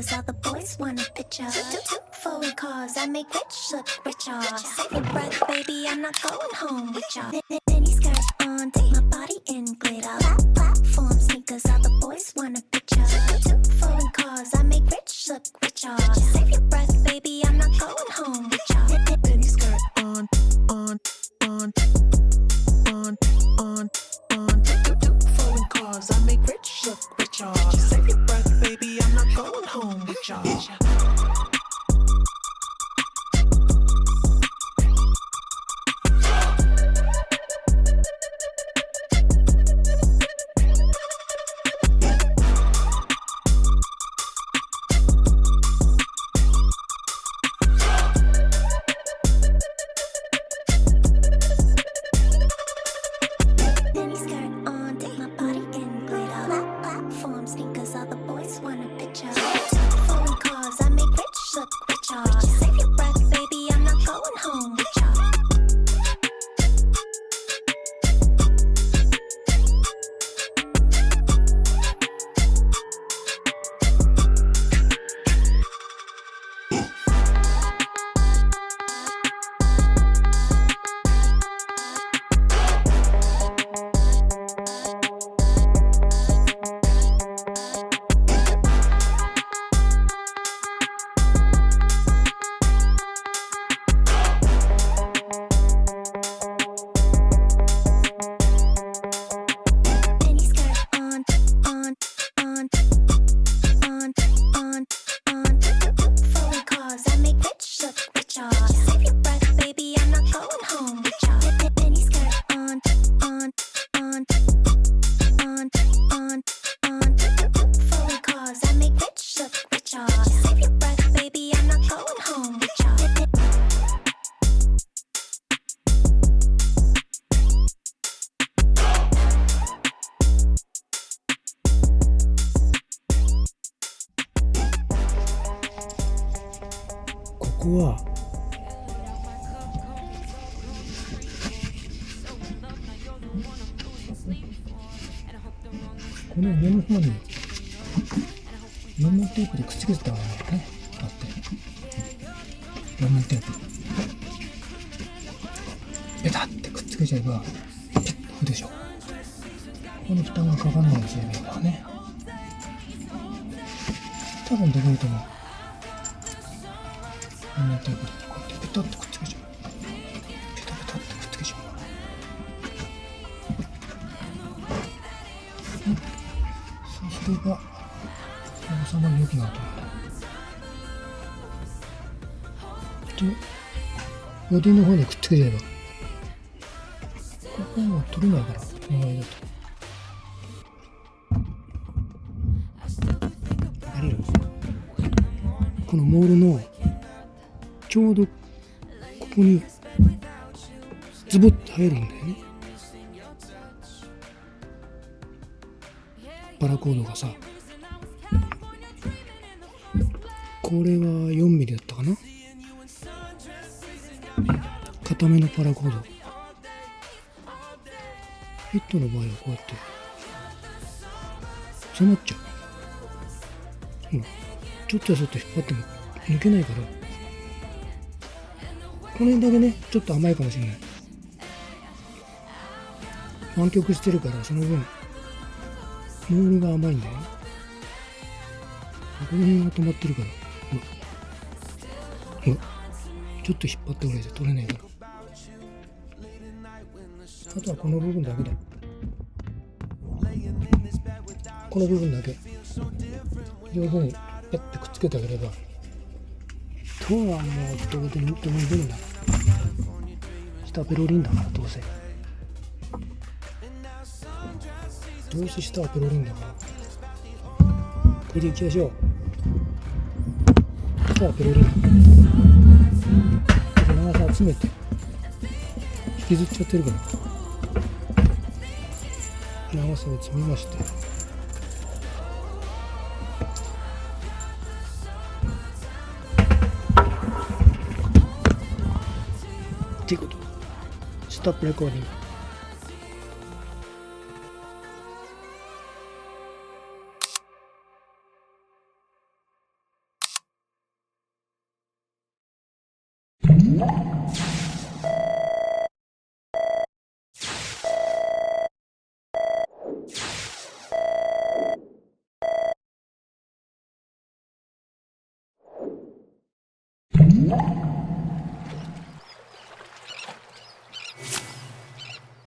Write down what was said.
sneakers, all the boys want a picture. Two foreign cars, I make rich look richer. Save your breath, baby, I'm not going home with y'all. Mini skirt on, take my body in glitter. Platform sneakers, all the boys want a picture. Two foreign cars, I make rich look richer. Save your breath, baby, I'm not going home with y'all. Mini skirt on. Two foreign cars, I make rich look richer. Save your breath, baby, I'm not going home with y'all.ここはこの上の方に4テープでくっつけてたものがねあって4テープペタッてくっつけちゃえばピッとくでしょ。ここに負担がかかんないようにすればいいんだね。多分できると思う。4テープでこうやってペタッとくっつけちゃう。ペタペタってくっつけちゃう。そうすれば収まり良くなると思う。で、ボディの方にくっつけちゃえばここは取れないから、この間だとありる。このモールのちょうどここにズボッと入るんだよね。パラコードがさ、これは4ミリだったかな。固めのパラコード。ヘッドの場合はこうやって収まっちゃう。ほら、ちょっとやそっと引っ張っても抜けないから、この辺だけねちょっと甘いかもしれない。湾曲してるからその分モールが甘いんだよね。この辺が止まってるから、ほらちょっと引っ張ったぐらいじゃ取れないから、あとはこの部分だけだ。この部分だけ上手にペッてくっつけてあげれば、とはもうどうでも出るんだから。下ペロリンだから、どうせ下はペロリンだから、これでいきましょう。下はペロリン、長さ集めて引きずっちゃってるから、長さを詰めまして、っていうこと。ストップレコーディング。you